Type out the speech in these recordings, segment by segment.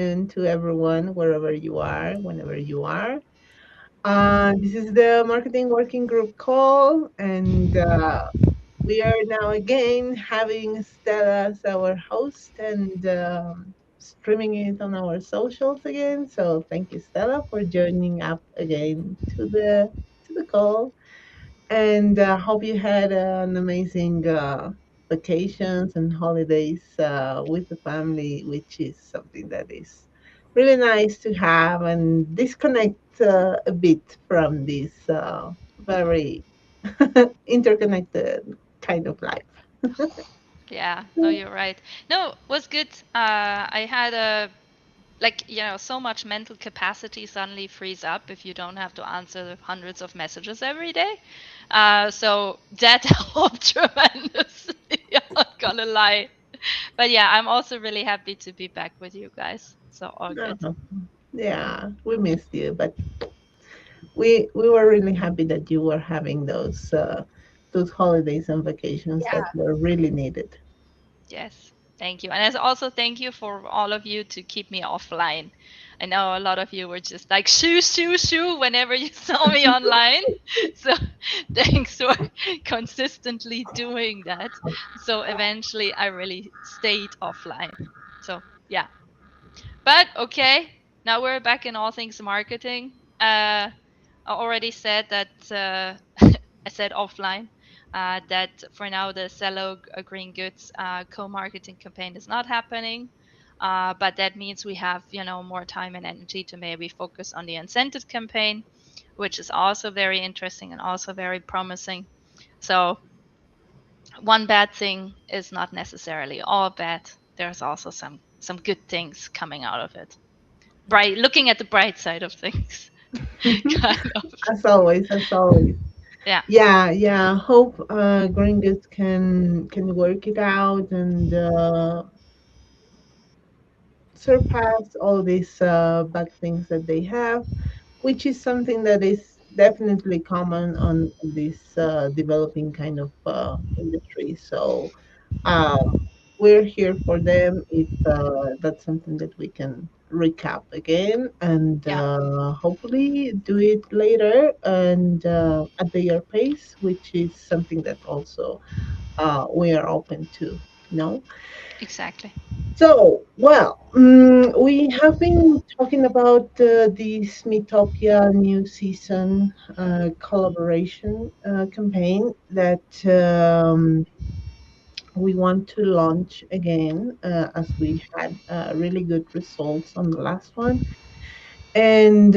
afternoon to everyone, wherever you are, whenever you are. This is the Marketing Working Group call, and we are now again having Stella as our host and streaming it on our socials again. So thank you, Stella, for joining up again to the call. And hope you had an amazing vacations and holidays with the family, which is something that is really nice to have and disconnect a bit from this very interconnected kind of life. Yeah, no, you're right. No, was good. I had so much mental capacity suddenly frees up if you don't have to answer hundreds of messages every day. So that helped tremendously. I'm not gonna lie. But yeah, I'm also really happy to be back with you guys. So all good. Uh, yeah, we missed you, but we were really happy that you were having those holidays and vacations that Yeah. were really needed. Yes, thank you. And as also thank you for all of you to keep me offline. I know a lot of you were just like shoo shoo shoo whenever you saw me online. So thanks for consistently doing that. So eventually I really stayed offline. So yeah. But okay, now we're back in all things marketing. I already said that I said offline that for now the Cello Green Goods co-marketing campaign is not happening. But that means we have, more time and energy to maybe focus on the incentive campaign, which is also very interesting and also very promising. So one bad thing is not necessarily all bad. There's also some good things coming out of it. Bright, looking at the bright side of things, kind of. As always, as always. Yeah. Yeah, yeah. Hope Gringos can work it out and surpass all these bad things that they have, which is something that is definitely common on this developing kind of industry. So we're here for them if that's something that we can recap again and Yeah. hopefully do it later and at their pace, which is something that also we are open to. No? Exactly. So, well, we have been talking about this Metopia new season collaboration campaign that we want to launch again as we had really good results on the last one. And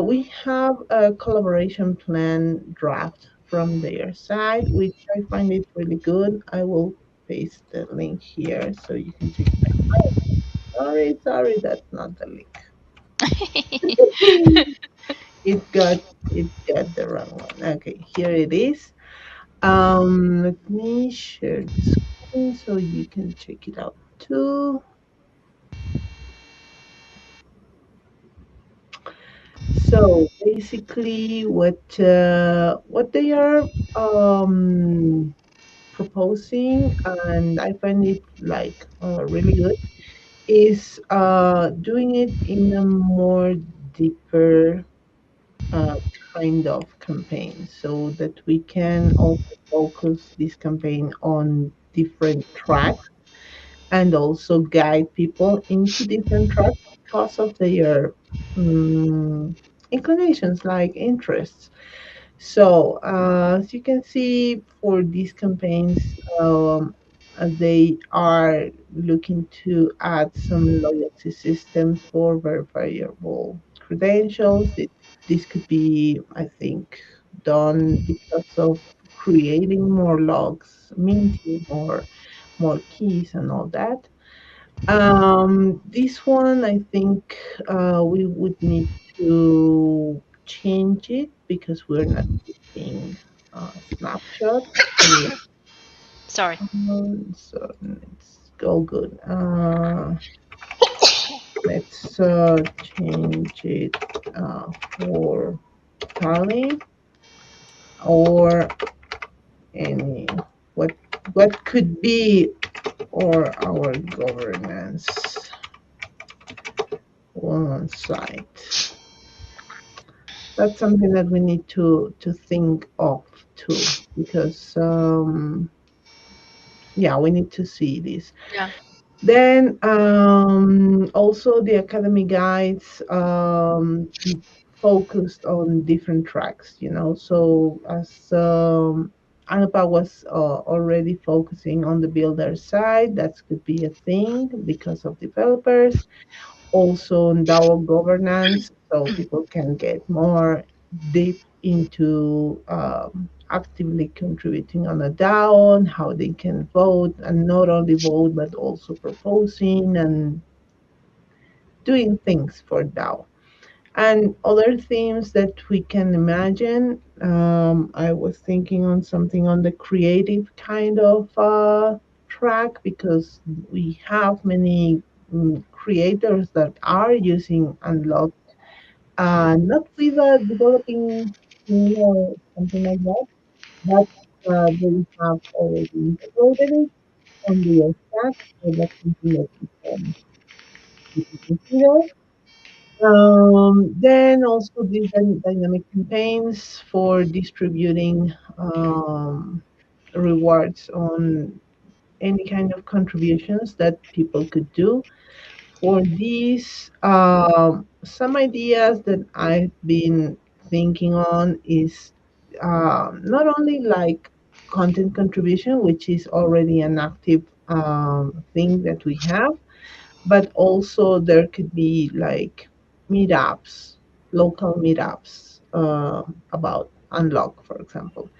we have a collaboration plan draft from their side, which I find it really good. I will paste the link here so you can check it out. Sorry, sorry, that's not the link. It got it got the wrong one. Okay, here it is. Let me share the screen so you can check it out too. So basically, what they are proposing, and I find it like really good, is doing it in a more deeper uh, kind of campaign, so that we can also focus this campaign on different tracks and also guide people into different tracks because of their inclinations, like interests. So, as you can see, for these campaigns, they are looking to add some loyalty system for verifiable credentials. This could be, I think, done because of creating more logs, minting more keys, and all that. This one, I think we would need to change it because we're not using snapshots. Sorry. So let's go good. Let's change it for Tally or any what what could be or our governance. on site. That's something that we need to think of too, because yeah, we need to see this. Yeah. Then also the academy guides focused on different tracks, you know. So as Anupa was already focusing on the builder side, that could be a thing because of developers. Also on DAO governance, so people can get more deep into actively contributing on a DAO and how they can vote, and not only vote but also proposing and doing things for DAO. And other themes that we can imagine, I was thinking on something on the creative kind of track, because we have many creators that are using Unlock, not with a developing team or something like that, but they have already integrated it on the stack, so that's something that we can consider. Then also these dynamic campaigns for distributing rewards on any kind of contributions that people could do. For these, some ideas that I've been thinking on is not only like content contribution, which is already an active thing that we have, but also there could be like meetups, local meetups about Unlock, for example.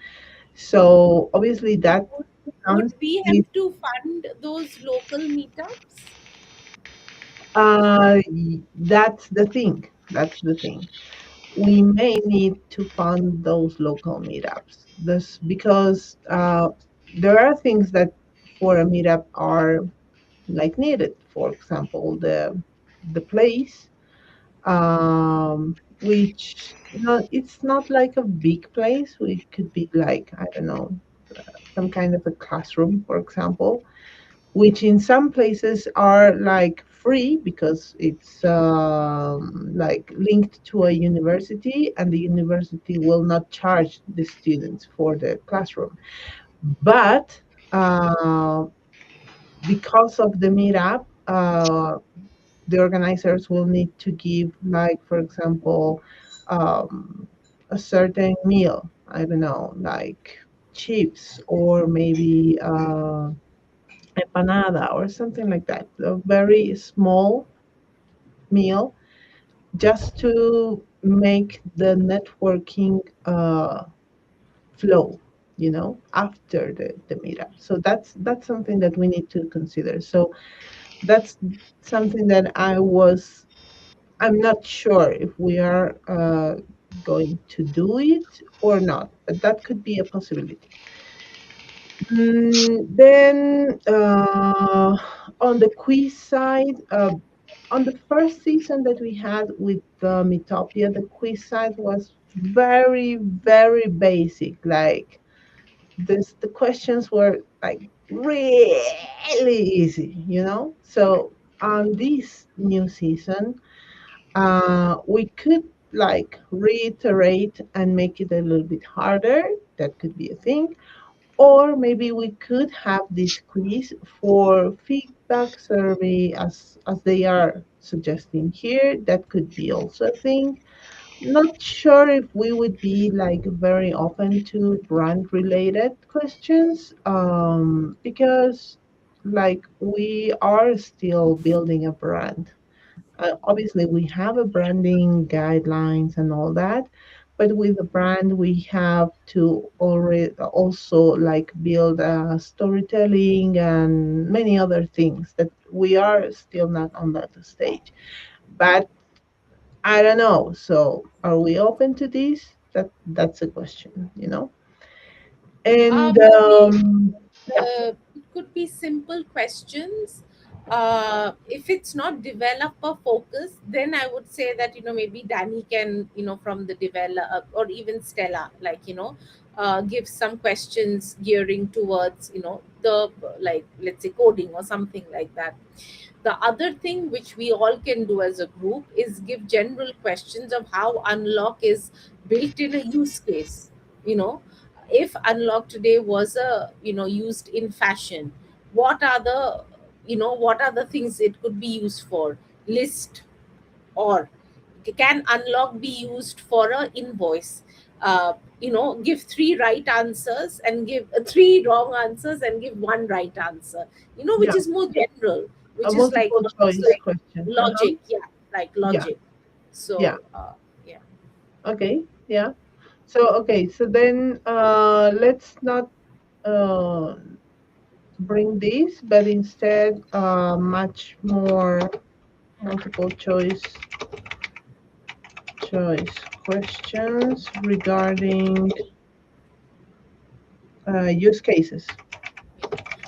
So obviously that Would, comes would we with have to fund those local meetups? that's the thing. That's the thing. We may need to fund those local meetups. This because there are things that for a meetup are like needed. For example, the place, which not it's not like a big place. We could be like, I don't know, some kind of a classroom, for example, which in some places are like free because it's like linked to a university, and the university will not charge the students for the classroom. But because of the meetup, the organizers will need to give, like, for example, um, a certain meal. I don't know, like chips or maybe empanada or something like that. A very small meal just to make the networking flow, you know, after the meetup. So that's something that we need to consider. So that's something that I'm not sure if we are going to do it or not, but that could be a possibility. Then on the quiz side, on the first season that we had with Metopia, the quiz side was very, very basic. Like the questions were like really easy, you know? So on this new season, we could like reiterate and make it a little bit harder. That could be a thing. Or maybe we could have this quiz for feedback survey as they are suggesting here. That could be also a thing. Not sure if we would be like very open to brand related questions, because like we are still building a brand. Obviously, we have a branding guidelines and all that, but with the brand, we have to already also like build storytelling and many other things that we are still not on that stage. But I don't know. So, are we open to this? That's a question, you know. And Maybe yeah, it could be simple questions. If it's not developer focused, then I would say that maybe Danny can from the develop, or even Stella, like give some questions gearing towards, the, like, let's say, coding or something like that. The other thing which we all can do as a group is give general questions of how unlock is built in a use case. You know, if unlock today was used in fashion, what are the what are the things it could be used for? List, or can unlock be used for a invoice? Give three right answers and give three wrong answers and give one right answer, which Yeah. is more general, A which is like multiple almost choice like question. Uh-huh. logic. Yeah, like Yeah. logic. Yeah. So yeah. Okay. Yeah. So okay. So then let's not uh bring this, but instead much more multiple choice questions regarding use cases.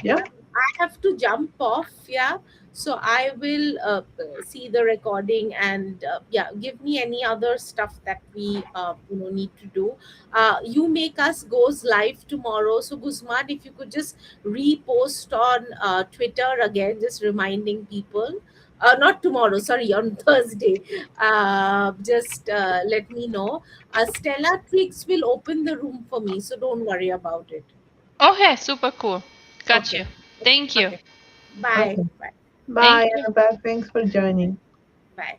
Yeah. I have to jump off. Yeah. So I will see the recording, and yeah, give me any other stuff that we need to do. You make us goes live tomorrow. So Guzman, if you could just repost on Twitter again, just reminding people. Not tomorrow, sorry, on Thursday. Just let me know. Stella Tricks will open the room for me, so don't worry about it. Okay, super cool. Got Okay. you. Thank you. Okay. Bye. Okay. Bye. Thank Bye, you. Annabelle. Thanks for joining. Bye.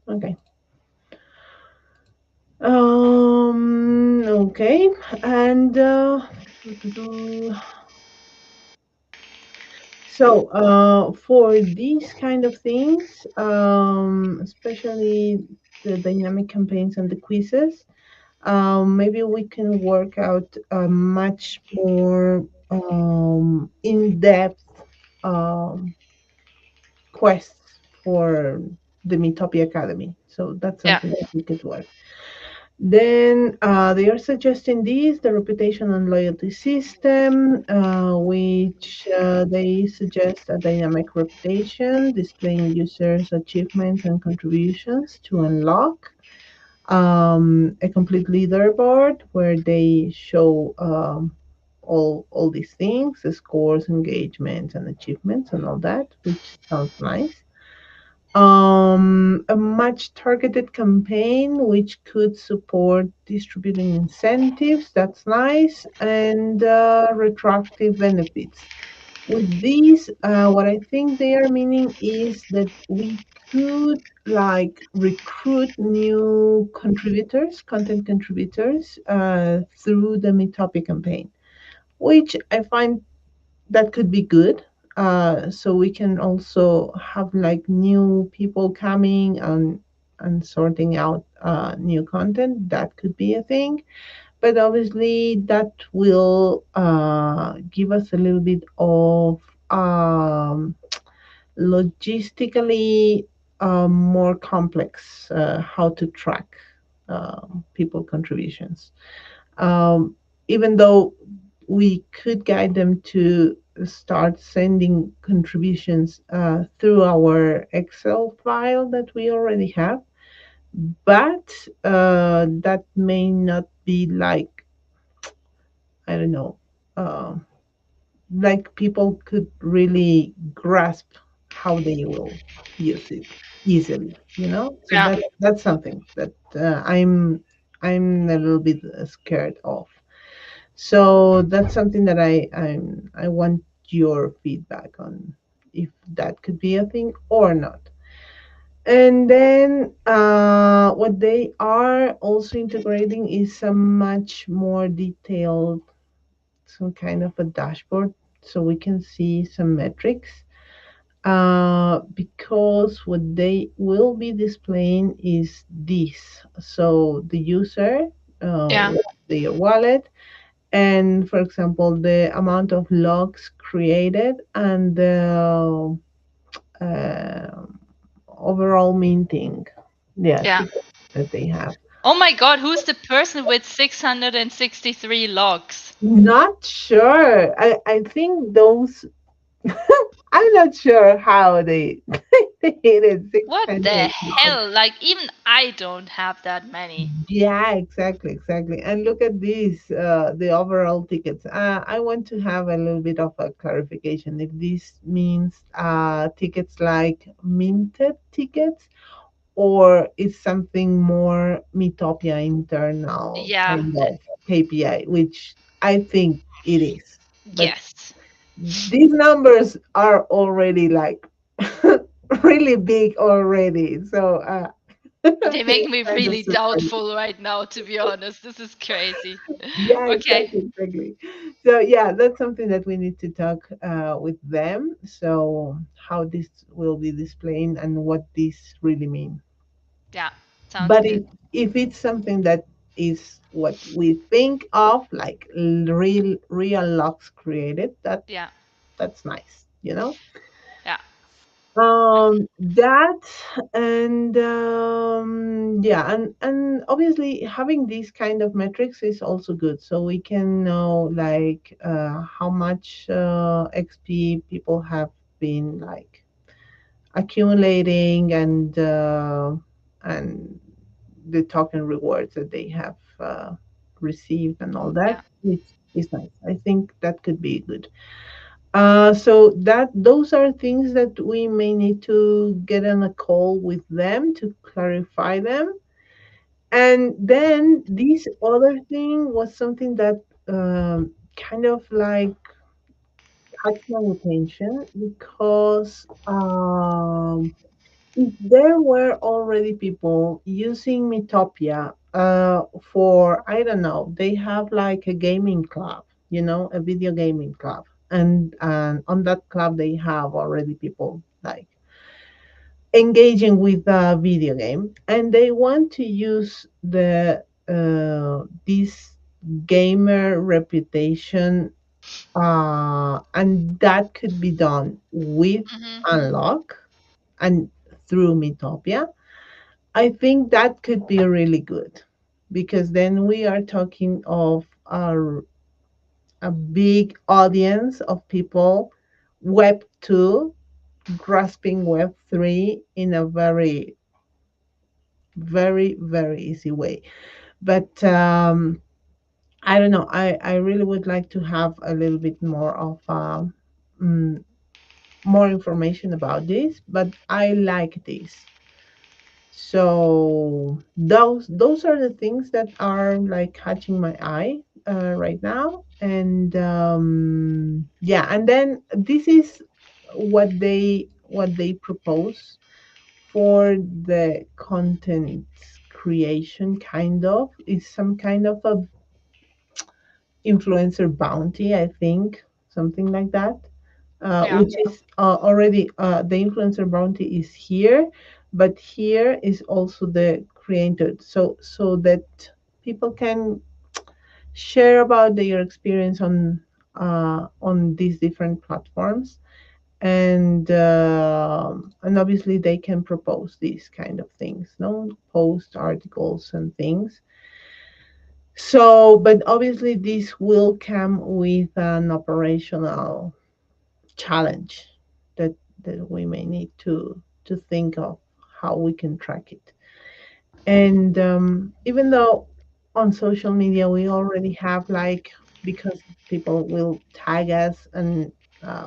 Okay. Okay. And so for these kind of things, especially the dynamic campaigns and the quizzes, maybe we can work out a much more in-depth um, quests for the Meetopi Academy. So that's Yeah. something that we could work. Then they are suggesting this, the reputation and loyalty system, which they suggest a dynamic reputation, displaying users' achievements and contributions to unlock a complete leaderboard where they show all these things, the scores, engagements, and achievements, and all that, which sounds nice. A much targeted campaign which could support distributing incentives, that's nice, and retroactive benefits. With these, what I think they are meaning is that we could like recruit new contributors, content contributors, through the Meetopic campaign, which I find that could be good. So we can also have like new people coming and sorting out new content. That could be a thing, but obviously that will give us a little bit of logistically more complex how to track people contributions. um, Even though we could guide them to start sending contributions through our Excel file that we already have, but that may not be like, I don't know, uh, like people could really grasp how they will use it easily, you know. So Yeah. that's something that I'm a little bit scared of. So that's something that I want your feedback on, if that could be a thing or not. And then what they are also integrating is a much more detailed, some kind of a dashboard, so we can see some metrics. Because what they will be displaying is this. So the user, Yeah. their wallet, and for example the amount of logs created and the uh, overall minting, the Yeah. achievement that they have. Oh my god, who's the person with 663 logs? Not sure. I think those I'm not sure how they they hit it What the 600 people. hell? Like, even I don't have that many. Yeah, exactly, exactly. And look at this, the overall tickets. I want to have a little bit of a clarification if this means tickets like minted tickets or it's something more Metopia internal Yeah, kind of KPI, which I think it is. But yes. these numbers are already like really big already. So They make it's me kind of really surprising. doubtful right now, to be honest. This is crazy. Yeah, Okay. exactly, exactly. So yeah, that's something that we need to talk with them. So how this will be displayed and what this really means. Yeah, sounds But good. if it's something that is what we think of, like real locks created, Yeah, that's nice, you know. yeah, That and yeah, and obviously having these kind of metrics is also good, so we can know like how much XP people have been like accumulating and the token rewards that they have received and all that, yeah, which is nice. I think that could be good. So that those are things that we may need to get on a call with them to clarify them. And then this other thing was something that kind of like catch my attention because if there were already people using Metopia for, I don't know, they have like a gaming club, a video gaming club. And on that club, they have already people like engaging with a video game and they want to use this gamer reputation and that could be done with hmm, Unlock and through Metopia. I think that could be really good because then we are talking of a big audience of people, Web 2, grasping Web 3 in a very, very, very easy way. But I don't know. I really would like to have a little bit more of mm, more information about this, but I like this. So those are the things that are like catching my eye right now, and yeah, and then this is what they propose for the content creation. Kind of is some kind of a influencer bounty, I think, something like that, yeah, which is already the influencer bounty is here, but here is also the creator, so that people can share about their experience on these different platforms, and obviously they can propose these kind of things, no post articles and things. So, but obviously this will come with an operational challenge that that we may need to think of how we can track it. And even though on social media we already have like, because people will tag us and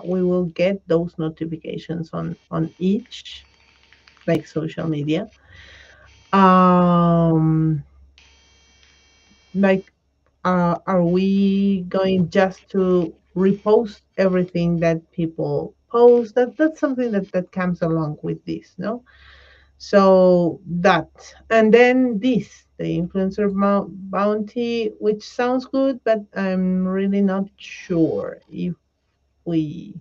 we will get those notifications on each like social media. Um, like, are we going just to repost everything that people post? That's something that comes along with this, no? So that, and then this, the influencer bounty, which sounds good, but I'm really not sure if we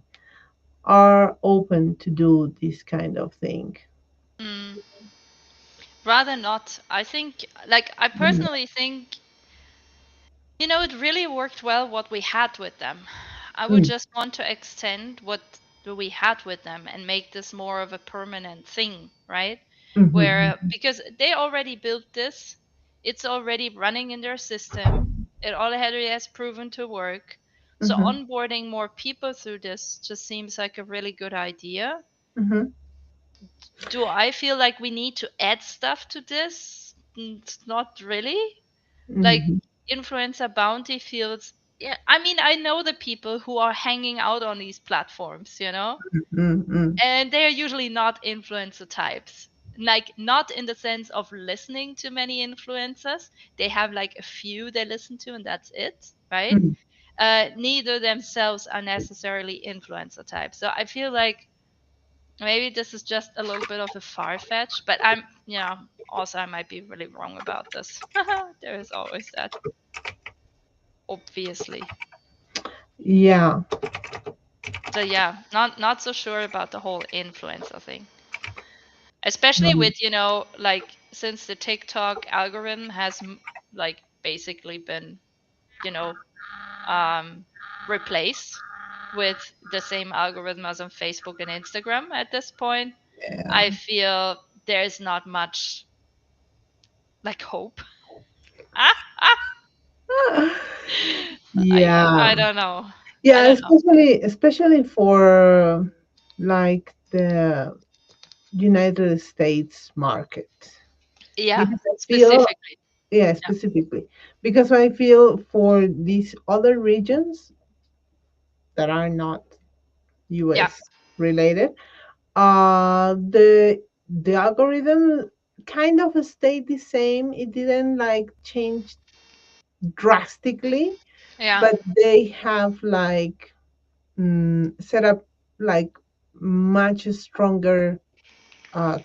are open to do this kind of thing. mm, rather not. I think, like, I Mhm. personally think, it really worked well what we had with them. I would Mm, just want to extend what we had with them and make this more of a permanent thing, right? mhm, Where, because they already built this, it's already running in their system, it already has proven to work. So Mhm. onboarding more people through this just seems like a really good idea. Mhm. Do I feel like we need to add stuff to this? Not really. Like Mhm. influencer bounty feels, yeah, I mean, I know the people who are hanging out on these platforms, Mhm. and they are usually not influencer types. Like not in the sense of listening to many influencers. They have like a few they listen to and that's it, right? Mhm. Neither themselves are necessarily influencer types. So I feel like maybe this is just a little bit of a far fetch, but also I might be really wrong about this. There is always that, obviously. Yeah. So yeah, not so sure about the whole influencer thing. Especially Um, with, like since the TikTok algorithm has like basically been, you know, um replaced with the same algorithm as on Facebook and Instagram at this point, yeah. I feel there's not much like hope. Ah, ah. I Yeah. don't know. I Yeah, don't know. especially for like the United States market. Yeah, Because I feel, specifically. yeah, Yeah. specifically. Because I feel for these other regions that are not Yeah. US related, the algorithm kind of stayed the same. It didn't like change drastically, Yeah. but they have like set up like much stronger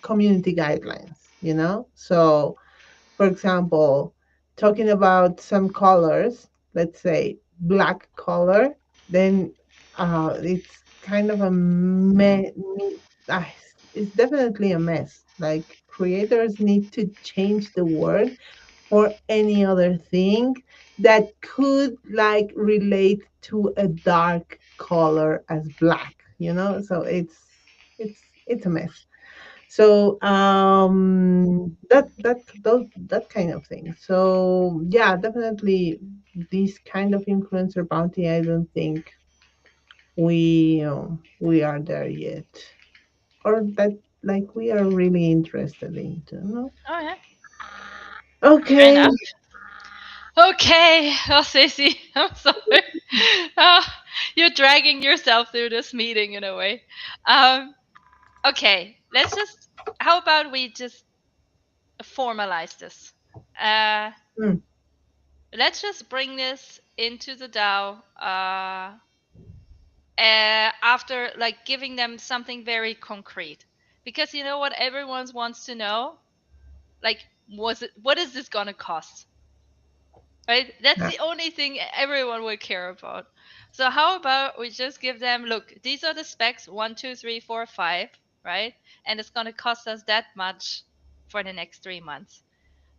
community guidelines, you know? So, for example, talking about some colors, let's say black color, then it's kind of a it's definitely a mess. Like creators need to change the word or any other thing that could like relate to a dark color as black, you know? So it's a mess. So that kind of thing. So yeah, definitely this kind of influencer bounty, I don't think we are there yet. Or that like we are really interested into, no? Oh yeah. Fair Okay. enough. Okay. Oh, Ceci, I'm sorry. Oh, you're dragging yourself through this meeting in a way. Um, okay. Let's just. How about we just formalize this? Uh, Mm, let's just bring this into the DAO. After like giving them something very concrete, because you know what everyone wants to know, like, what is this gonna cost, right? That's yeah. the only thing everyone will care about. So how about we just give them, look, these are the specs, 1, 2, 3, 4, 5, right? And it's gonna cost us that much for the next 3 months.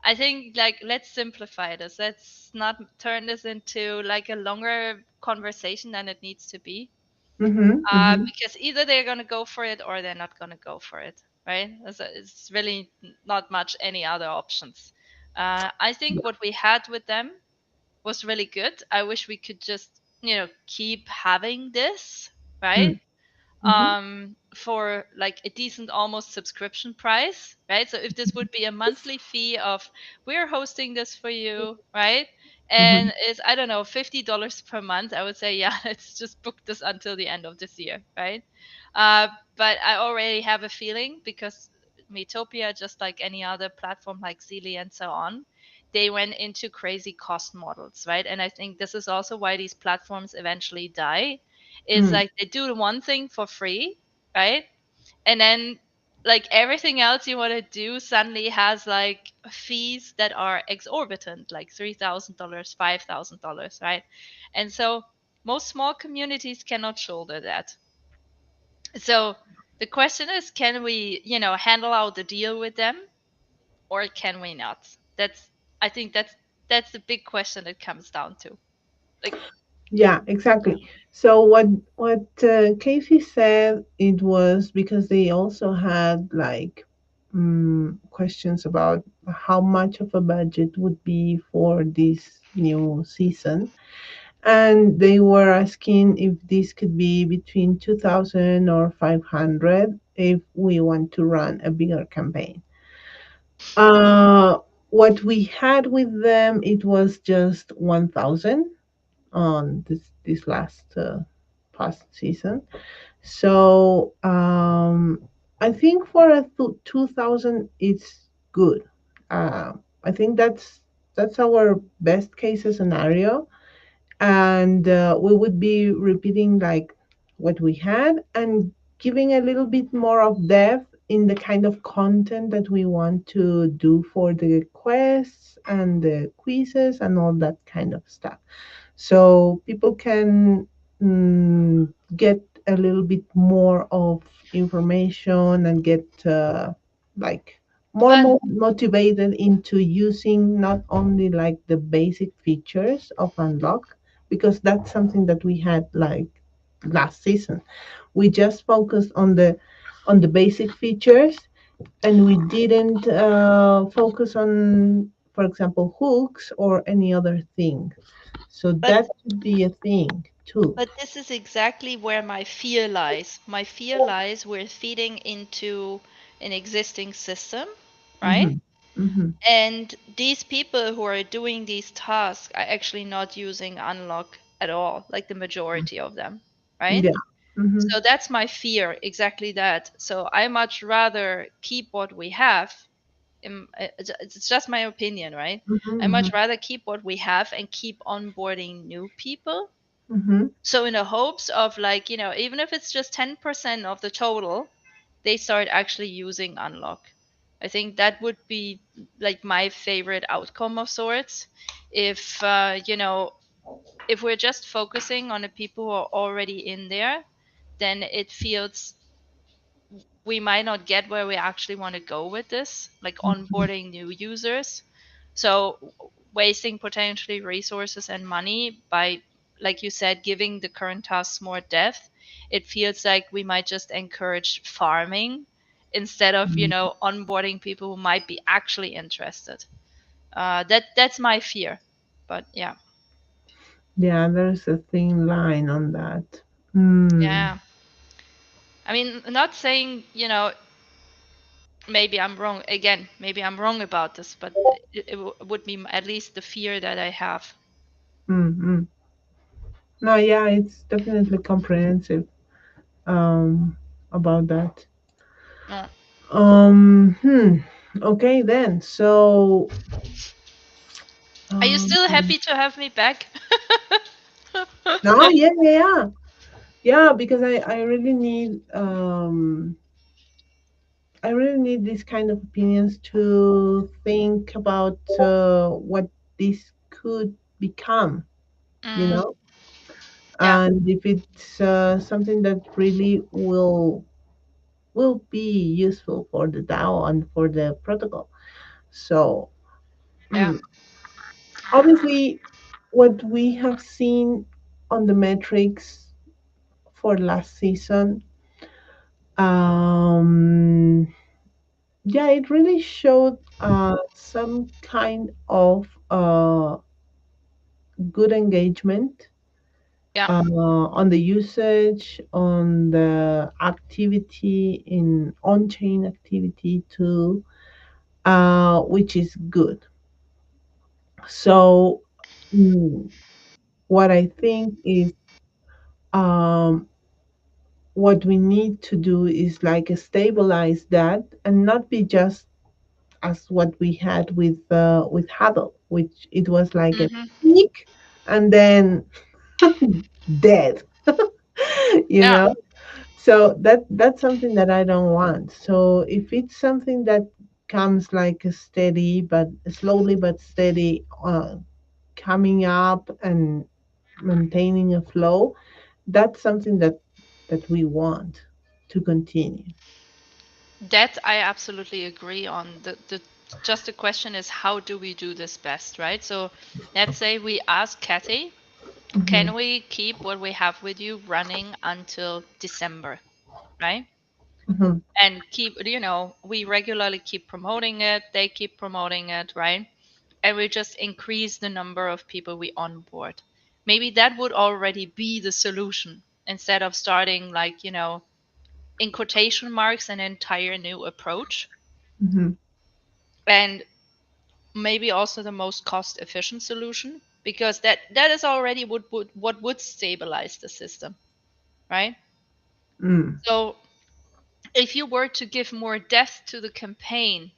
I think, like, let's simplify this. Let's not turn this into like a longer conversation than it needs to be. Mm-hmm, mm-hmm, Because either they're going to go for it or they're not going to go for it, right? It's really not much any other options. I think what we had with them was really good. I wish we could just, keep having this, right? mm, mm-hmm, For like a decent almost subscription price, right? So if this would be a monthly fee of, we're hosting this for you, right? mm-hmm, And it's, I don't know, $50 per month, I would say, yeah, let's just book this until the end of this year, right? Uh, but I already have a feeling, because Metopia, just like any other platform like Zealy and so on, they went into crazy cost models, right? And I think this is also why these platforms eventually die, is mm. like they do one thing for free, right? And then like everything else you want to do suddenly has like fees that are exorbitant, like $3,000, $5,000, right? And so most small communities cannot shoulder that. So the question is, can we, handle out the deal with them, or can we not? I think that's the big question it comes down to. Like, Yeah, exactly. So what Casey said, it was because they also had like questions about how much of a budget would be for this new season. and they were asking if this could be between 2000 or 500 if we want to run a bigger campaign. What we had with them, it was just 1000 on this last past season. So I think for a 2000 it's good. I think that's our best case scenario, and we would be repeating like what we had and giving a little bit more of depth in the kind of content that we want to do for the quests and the quizzes and all that kind of stuff, so people can get a little bit more of information and get like more But motivated into using not only like the basic features of unlock, because that's something that we had like last season. We just focused on the basic features, and we didn't focus on, for example, hooks or any other thing. So but that could be a thing too. but this is exactly where my fear lies. My fear lies we're feeding into an existing system, right? Hmm. Hmm. And these people who are doing these tasks are actually not using unlock at all, like the majority of them, right? Yeah. Hmm. So that's my fear, exactly that. So I much rather keep what we have. It's just my opinion, right? I Hmm. much rather keep what we have and keep onboarding new people. Hmm. So in the hopes of, like, even if it's just 10% of the total, they start actually using unlock. I think that would be like my favorite outcome of sorts. If if we're just focusing on the people who are already in there, then it feels we might not get where we actually want to go with this, like onboarding new users. So wasting potentially resources and money by, like you said, giving the current tasks more depth, it feels like we might just encourage farming instead of, onboarding people who might be actually interested. That's my fear. But yeah. Yeah, there's a thin line on that. Hmm. Yeah. I mean, not saying, maybe I'm wrong again. Maybe I'm wrong about this, but it would be at least the fear that I have. Mm-hmm. No, yeah, it's definitely comprehensive about that. Uh, Hmm. Okay, then. So, are you um, still happy to have me back? no, yeah, yeah, yeah. Yeah, because I really need I really need this kind of opinions to think about what this could become, you Mm, know, yeah, and if it's something that really will be useful for the DAO and for the protocol. So, yeah, obviously, what we have seen on the metrics for last season, um, yeah, it really showed some kind of good engagement yeah. on the usage, on the activity in on-chain activity too, which is good. So, mm, what I think is um, what we need to do is like stabilize that and not be just as what we had with Huddle, which it was like a Hmm. peak and then dead, you Yeah, know. So that's something that I don't want. So if it's something that comes like a steady, but slowly but steady, coming up and maintaining a flow, that's something that we want to continue. that I absolutely agree on. The just the question is, how do we do this best, right? So let's say we ask Kathy, Hmm. can we keep what we have with you running until December, right? Hmm. And keep, we regularly keep promoting it, they keep promoting it, right? And we just increase the number of people we onboard. Maybe that would already be the solution instead of starting, like, in quotation marks, an entire new approach. Hmm. And maybe also the most cost efficient solution, because that is already what would stabilize the system, right? Mm. So if you were to give more depth to the campaign,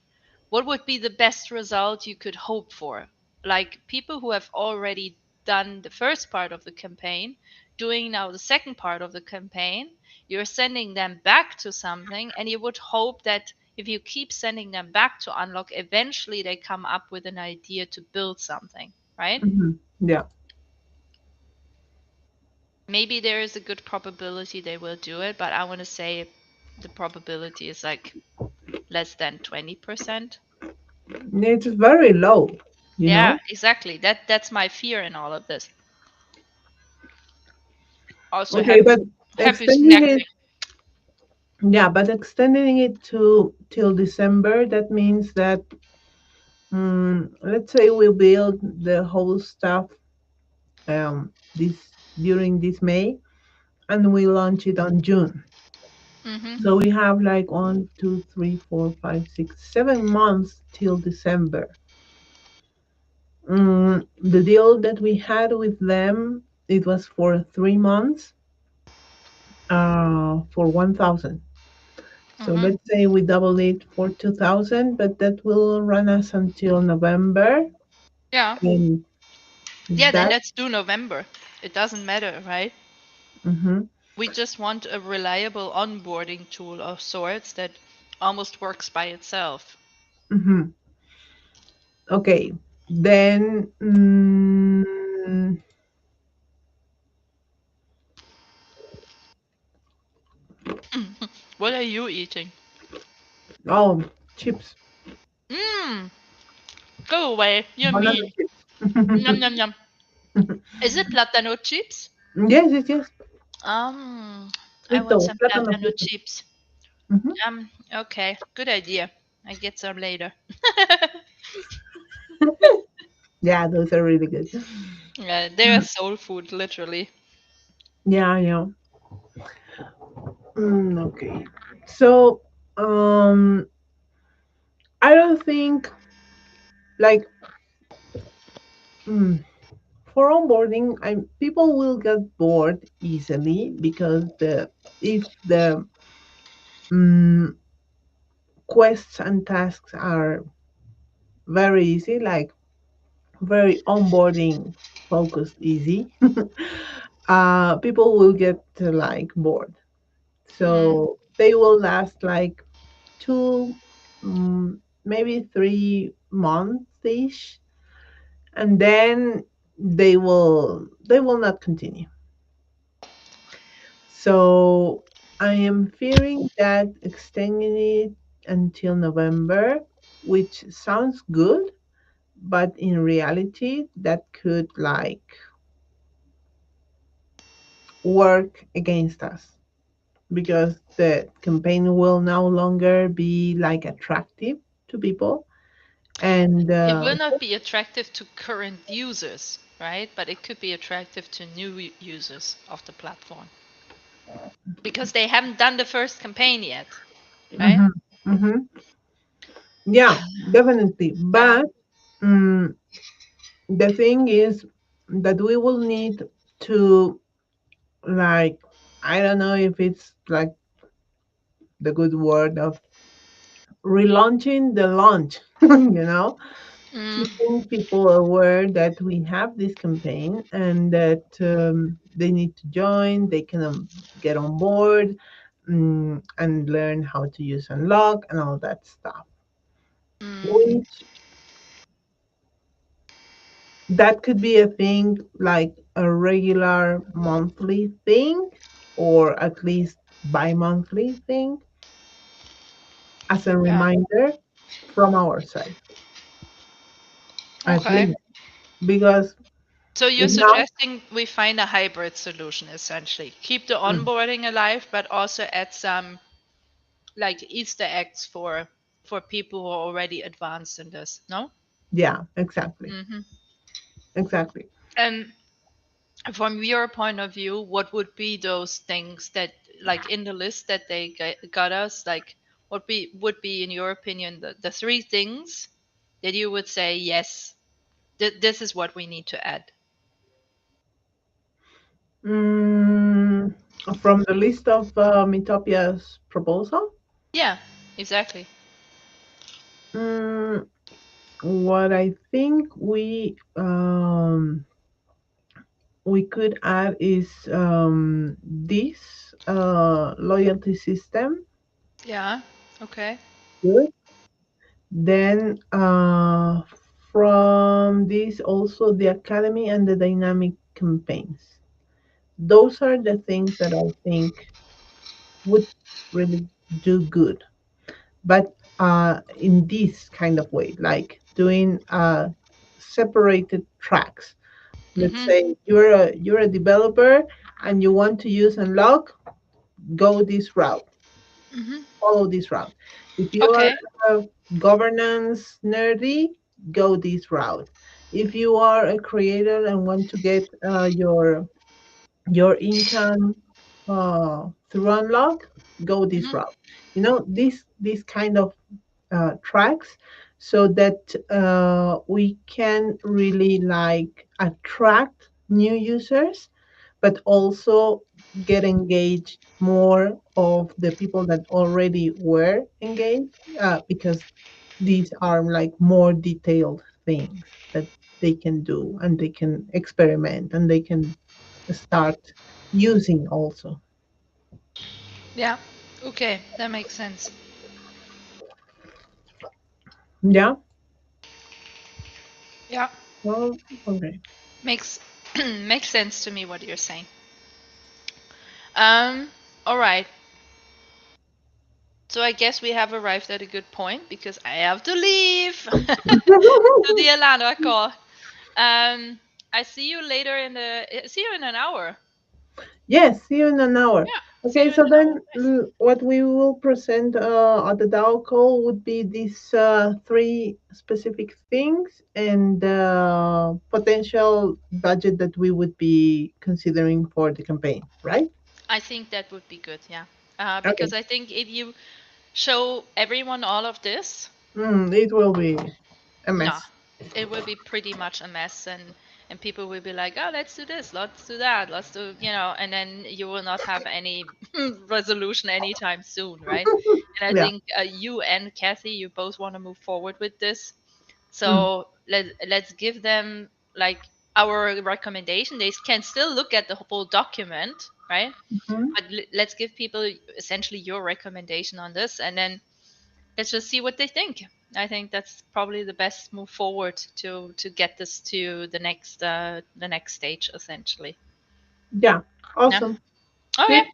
what would be the best result you could hope for? Like people who have already done the first part of the campaign, doing now the second part of the campaign, you're sending them back to something, and you would hope that if you keep sending them back to unlock, eventually they come up with an idea to build something, right? Hmm. Yeah. Maybe there is a good probability they will do it, but I want to say the probability is like less than 20%. It's very low, you Yeah, know? exactly. That's my fear in all of this. Also Okay, but happy extending it, snacking. yeah, but extending it to till December, that means that, let's say we build the whole stuff this during this May, and we launch it on June. Mm-hmm. So we have like 1, 2, 3, 4, 5, 6, 7 months till December. The deal that we had with them, it was for 3 months, for 1,000. So Mm-hmm. let's say we double it for 2,000, but that will run us until November. Yeah. And Yeah, then that, let's do November. It doesn't matter, right? hmm, We just want a reliable onboarding tool of sorts that almost works by itself. hmm, okay. Then, What are you eating? oh, chips, Mmm, go away. You're banana mean. chips. Yum yum yum. Is it platano chips? Yes, yes, yes. I Frito, want some plátano platano frito. chips. Hmm. Okay, good idea. I get some later. Yeah, those are really good. Yeah, they're soul food, literally. Yeah, yeah. Okay. So, I don't think like, mm, for onboarding, people will get bored easily because the if the mm, quests and tasks are very easy, like very onboarding focused easy, people will get like bored. Mm, So they will last like two, maybe 3 months ish, and then they will not continue. So I am fearing that extending it until November, which sounds good, but in reality, that could like work against us because the campaign will no longer be like attractive to people. And it will not be attractive to current users, right? But it could be attractive to new users of the platform because they haven't done the first campaign yet, right? mhm, mhm. Yeah, definitely. Yeah. But mm, the thing is that we will need to, like, I don't know if it's like the good word of relaunching the launch, Mm, keeping people aware that we have this campaign and that they need to join, they can get on board, and learn how to use Unlock and all that stuff. mm. Which that could be a thing, like a regular monthly thing, or at least bi-monthly thing, as a Yeah. reminder from our side, at Okay. least. Because So you're if not, suggesting we find a hybrid solution essentially. Keep the mm, onboarding alive, but also add some like Easter eggs for people who are already advanced in this. No? yeah, exactly. Mm-hmm. Exactly. And from your point of view, what would be those things that, like in the list that they got us, like what be would be in your opinion the three things that you would say, yes, this is what we need to add? Mm, from the list of Metopia's proposal, Yeah, exactly. mm, what I think we could add is this loyalty system. Yeah. Okay. Good. Then from this also the academy and the dynamic campaigns. Those are the things that I think would really do good. But in this kind of way, like doing separated tracks. Let's Mhm. say you're a developer and you want to use Unlock, go this route, Mhm. follow this route. If you are Okay. a governance nerdy, go this route. If you are a creator and want to get your income through Unlock, go this Mhm. route. This kind of tracks, so that we can really like attract new users, but also get engaged more of the people that already were engaged, because these are like more detailed things that they can do and they can experiment and they can start using also. Yeah. Okay, that makes sense. Yeah. Yeah. Well, okay. Makes makes sense to me what you're saying. Um. All right. So I guess we have arrived at a good point because I have to leave to the Atlanta call. Um. I see you later in the. See you in an hour. Yes, see you in an hour. Yeah. See Okay, you in so an hour. then Nice. what we will present at the DAO call would be these three specific things and potential budget that we would be considering for the campaign, right? I think that would be good. Yeah. Okay. Because I think if you show everyone all of this, It will be a no, mess. it will be pretty much a mess, and people will be like, oh, let's do this, let's do that, let's do, and then you will not have any resolution anytime soon, right? And I Yeah. think you and Kathy, you both want to move forward with this, Mm. so let's give them like our recommendation. They can still look at the whole document, right? Mhm. But let's give people essentially your recommendation on this, and then let's just see what they think. I think that's probably the best move forward to get this to the next stage essentially. Yeah. Yeah. Awesome. Okay. Good.